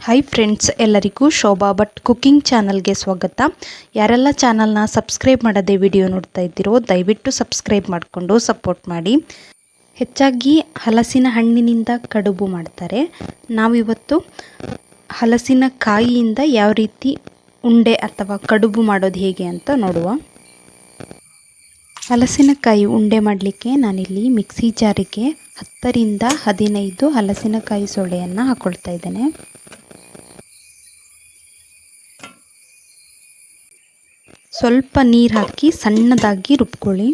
Hi friends, ಎಲ್ಲರಿಗೂ Shobha Bhat cooking ಚಾನಲ್ಗೆ ಸ್ವಾಗತ. ಯಾರೆಲ್ಲ ಚಾನಲ್ನ ಸಬ್ಸ್ಕ್ರೈಬ್ ಮಾಡದೆ ವಿಡಿಯೋ ನೋಡ್ತಾ ಇದ್ದೀರೋ ದಯವಿಟ್ಟು ಸಬ್ಸ್ಕ್ರೈಬ್ ಮಾಡಿಕೊಂಡು ಸಪೋರ್ಟ್ ಮಾಡಿ. ಹೆಚ್ಚಾಗಿ ಹಲಸಿನ ಹಣ್ಣಿನಿಂದ ಕಡುಬು ಮಾಡ್ತಾರೆ. ನಾವಿವತ್ತು ಹಲಸಿನ ಕಾಯಿಯಿಂದ ಯಾವ ರೀತಿ ಉಂಡೆ ಅಥವಾ ಕಡುಬು ಮಾಡೋದು ಹೇಗೆ ಅಂತ ನೋಡುವ. ಹಲಸಿನಕಾಯಿ ಉಂಡೆ ಮಾಡಲಿಕ್ಕೆ ನಾನಿಲ್ಲಿ ಮಿಕ್ಸಿ ಜಾರಿಗೆ 10 ರಿಂದ 15 ಹಲಸಿನಕಾಯಿ ಸೊಳೆಯನ್ನು ಹಾಕ್ಕೊಳ್ತಾ ಇದ್ದೇನೆ. ಸ್ವಲ್ಪ ನೀರು ಹಾಕಿ ಸಣ್ಣದಾಗಿ ರುಬ್ಕೊಳ್ಳಿ.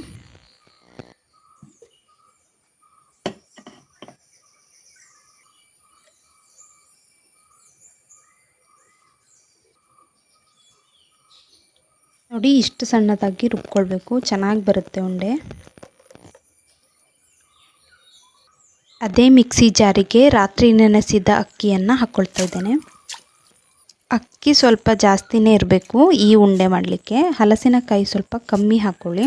ನೋಡಿ, ಇಷ್ಟು ಸಣ್ಣದಾಗಿ ರುಬ್ಕೊಳ್ಬೇಕು, ಚೆನ್ನಾಗಿ ಬರುತ್ತೆ ಉಂಡೆ. ಅದೇ ಮಿಕ್ಸಿ ಜಾರಿಗೆ ರಾತ್ರಿ ನೆನೆಸಿದ ಅಕ್ಕಿಯನ್ನು ಹಾಕ್ಕೊಳ್ತಾ ಇದ್ದೇನೆ. ಅಕ್ಕಿ ಸ್ವಲ್ಪ ಜಾಸ್ತಿನೇ ಇರಬೇಕು ಈ ಉಂಡೆ ಮಾಡಲಿಕ್ಕೆ. ಹಲಸಿನಕಾಯಿ ಸ್ವಲ್ಪ ಕಮ್ಮಿ ಹಾಕ್ಕೊಳ್ಳಿ.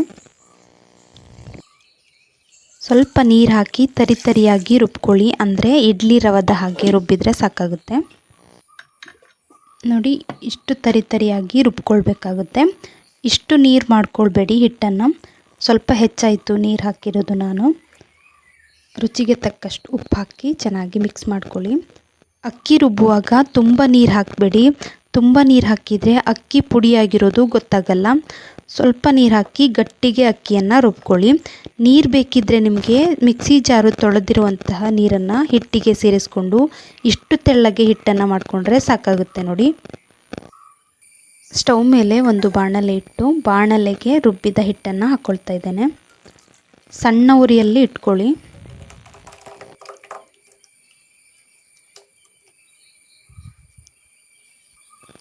ಸ್ವಲ್ಪ ನೀರು ಹಾಕಿ ತರಿಯಾಗಿ ರುಬ್ಕೊಳ್ಳಿ, ಅಂದರೆ ಇಡ್ಲಿ ರವದ ಹಾಗೆ ರುಬ್ಬಿದರೆ ಸಾಕಾಗುತ್ತೆ. ನೋಡಿ, ಇಷ್ಟು ತರಿಯಾಗಿ ರುಬ್ಕೊಳ್ಬೇಕಾಗುತ್ತೆ. ಇಷ್ಟು ನೀರು ಮಾಡ್ಕೊಳ್ಬೇಡಿ ಹಿಟ್ಟನ್ನು, ಸ್ವಲ್ಪ ಹೆಚ್ಚಾಯಿತು ನೀರು ಹಾಕಿರೋದು ನಾನು. ರುಚಿಗೆ ತಕ್ಕಷ್ಟು ಉಪ್ಪು ಹಾಕಿ ಚೆನ್ನಾಗಿ ಮಿಕ್ಸ್ ಮಾಡ್ಕೊಳ್ಳಿ. ಅಕ್ಕಿ ರುಬ್ಬುವಾಗ ತುಂಬ ನೀರು ಹಾಕಬೇಡಿ. ತುಂಬ ನೀರು ಹಾಕಿದರೆ ಅಕ್ಕಿ ಪುಡಿಯಾಗಿರೋದು ಗೊತ್ತಾಗಲ್ಲ. ಸ್ವಲ್ಪ ನೀರು ಹಾಕಿ ಗಟ್ಟಿಗೆ ಅಕ್ಕಿಯನ್ನು ರುಬ್ಕೊಳ್ಳಿ. ನೀರು ಬೇಕಿದ್ದರೆ ನಿಮಗೆ ಮಿಕ್ಸಿ ಜಾರು ತೊಳೆದಿರುವಂತಹ ನೀರನ್ನು ಹಿಟ್ಟಿಗೆ ಸೇರಿಸ್ಕೊಂಡು ಇಷ್ಟು ತೆಳ್ಳಗೆ ಹಿಟ್ಟನ್ನು ಮಾಡಿಕೊಂಡ್ರೆ ಸಾಕಾಗುತ್ತೆ. ನೋಡಿ, ಸ್ಟವ್ ಮೇಲೆ ಒಂದು ಬಾಣಲೆ ಇಟ್ಟು ಬಾಣಲೆಗೆ ರುಬ್ಬಿದ ಹಿಟ್ಟನ್ನು ಹಾಕ್ಕೊಳ್ತಾ ಇದ್ದೇನೆ. ಸಣ್ಣ ಉರಿಯಲ್ಲಿ ಇಟ್ಕೊಳ್ಳಿ.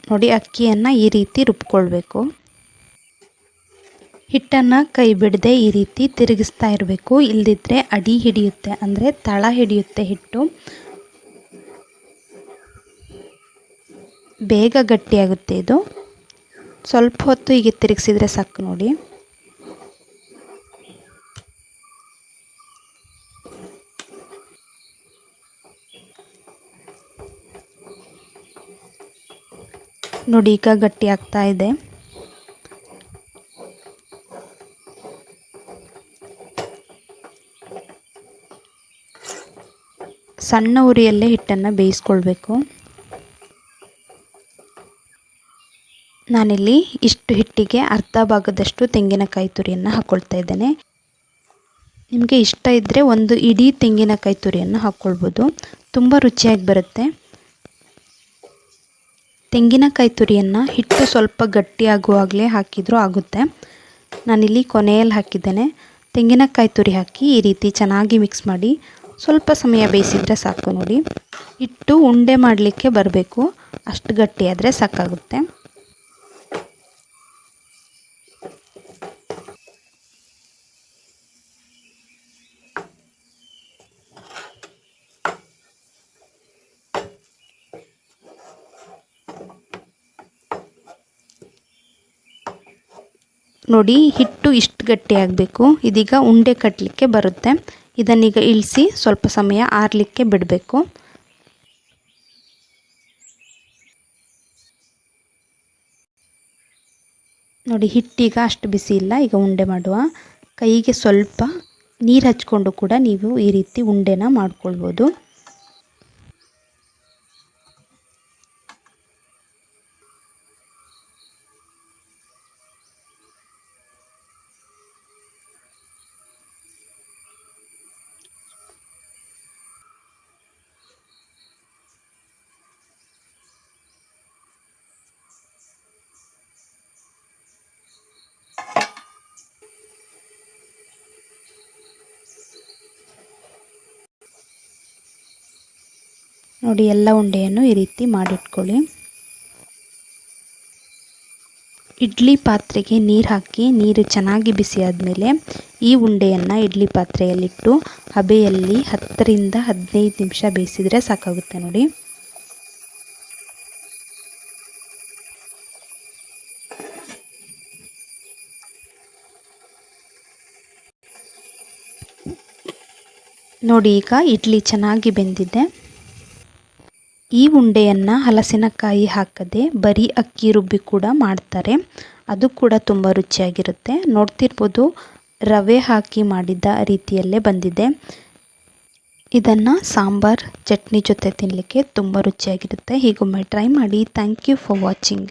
ನೋಡಿ, ಅಕ್ಕಿಯನ್ನು ಈ ರೀತಿ ರುಬ್ಕೊಳ್ಬೇಕು. ಹಿಟ್ಟನ್ನು ಕೈ ಬಿಡದೆ ಈ ರೀತಿ ತಿರುಗಿಸ್ತಾ ಇರಬೇಕು, ಇಲ್ಲದಿದ್ದರೆ ಅಡಿ ಹಿಡಿಯುತ್ತೆ, ಅಂದರೆ ತಳ ಹಿಡಿಯುತ್ತೆ ಹಿಟ್ಟು. ಬೇಗ ಗಟ್ಟಿಯಾಗುತ್ತೆ ಇದು. ಸ್ವಲ್ಪ ಹೊತ್ತು ಹೀಗೆ ತಿರುಗಿಸಿದರೆ ಸಾಕು. ನೋಡಿ, ನೋಡಿ ಈಗ ಗಟ್ಟಿ ಆಗ್ತಾ ಇದೆ. ಸಣ್ಣ ಉರಿಯಲ್ಲೇ ಹಿಟ್ಟನ್ನು ಬೇಯಿಸ್ಕೊಳ್ಬೇಕು. ನಾನಿಲ್ಲಿ ಇಷ್ಟು ಹಿಟ್ಟಿಗೆ ಅರ್ಧ ಭಾಗದಷ್ಟು ತೆಂಗಿನಕಾಯಿ ತುರಿಯನ್ನು ಹಾಕ್ಕೊಳ್ತಾ ಇದ್ದೇನೆ. ನಿಮಗೆ ಇಷ್ಟ ಇದ್ದರೆ ಒಂದು ಇಡೀ ತೆಂಗಿನಕಾಯಿ ತುರಿಯನ್ನು ಹಾಕ್ಕೊಳ್ಬೋದು, ತುಂಬ ರುಚಿಯಾಗಿ ಬರುತ್ತೆ. ತೆಂಗಿನಕಾಯಿ ತುರಿಯನ್ನು ಹಿಟ್ಟು ಸ್ವಲ್ಪ ಗಟ್ಟಿಯಾಗುವಾಗಲೇ ಹಾಕಿದರೂ ಆಗುತ್ತೆ. ನಾನಿಲ್ಲಿ ಕೊನೆಯಲ್ಲಿ ಹಾಕಿದ್ದೇನೆ. ತೆಂಗಿನಕಾಯಿ ತುರಿ ಹಾಕಿ ಈ ರೀತಿ ಚೆನ್ನಾಗಿ ಮಿಕ್ಸ್ ಮಾಡಿ ಸ್ವಲ್ಪ ಸಮಯ ಬೇಯಿಸಿದರೆ ಸಾಕು. ನೋಡಿ, ಹಿಟ್ಟು ಉಂಡೆ ಮಾಡಲಿಕ್ಕೆ ಬರಬೇಕು, ಅಷ್ಟು ಗಟ್ಟಿಯಾದರೆ ಸಾಕಾಗುತ್ತೆ. ನೋಡಿ, ಹಿಟ್ಟು ಇಷ್ಟು ಗಟ್ಟಿಯಾಗಬೇಕು. ಇದೀಗ ಉಂಡೆ ಕಟ್ಟಲಿಕ್ಕೆ ಬರುತ್ತೆ. ಇದನ್ನೀಗ ಇಳಿಸಿ ಸ್ವಲ್ಪ ಸಮಯ ಆರಲಿಕ್ಕೆ ಬಿಡಬೇಕು. ನೋಡಿ, ಹಿಟ್ಟೀಗ ಅಷ್ಟು ಬಿಸಿ ಇಲ್ಲ. ಈಗ ಉಂಡೆ ಮಾಡುವ. ಕೈಗೆ ಸ್ವಲ್ಪ ನೀರು ಹಚ್ಕೊಂಡು ಕೂಡ ನೀವು ಈ ರೀತಿ ಉಂಡೆನ ಮಾಡ್ಕೊಳ್ಬೋದು. ನೋಡಿ, ಎಲ್ಲ ಉಂಡೆಯನ್ನು ಈ ರೀತಿ ಮಾಡಿಟ್ಕೊಳ್ಳಿ. ಇಡ್ಲಿ ಪಾತ್ರೆಗೆ ನೀರು ಹಾಕಿ ನೀರು ಚೆನ್ನಾಗಿ ಬಿಸಿ ಆದಮೇಲೆ ಈ ಉಂಡೆಯನ್ನು ಇಡ್ಲಿ ಪಾತ್ರೆಯಲ್ಲಿಟ್ಟು ಹಬೆಯಲ್ಲಿ 10 ರಿಂದ 15 ನಿಮಿಷ ಬೇಯಿಸಿದರೆ ಸಾಕಾಗುತ್ತೆ. ನೋಡಿ, ನೋಡಿ ಈಗ ಇಡ್ಲಿ ಚೆನ್ನಾಗಿ ಬೆಂದಿದೆ. ಈ ಉಂಡೆಯನ್ನು ಹಲಸಿನಕಾಯಿ ಹಾಕದೆ ಬರೀ ಅಕ್ಕಿ ರುಬ್ಬಿ ಕೂಡ ಮಾಡ್ತಾರೆ. ಅದು ಕೂಡ ತುಂಬ ರುಚಿಯಾಗಿರುತ್ತೆ. ನೋಡ್ತಿರ್ಬೋದು ರವೆ ಹಾಕಿ ಮಾಡಿದ ರೀತಿಯಲ್ಲೇ ಬಂದಿದೆ. ಇದನ್ನು ಸಾಂಬಾರ್ ಚಟ್ನಿ ಜೊತೆ ತಿನ್ನಲಿಕ್ಕೆ ತುಂಬ ರುಚಿಯಾಗಿರುತ್ತೆ. ಹೀಗೊಮ್ಮೆ ಟ್ರೈ ಮಾಡಿ. Thank you for watching.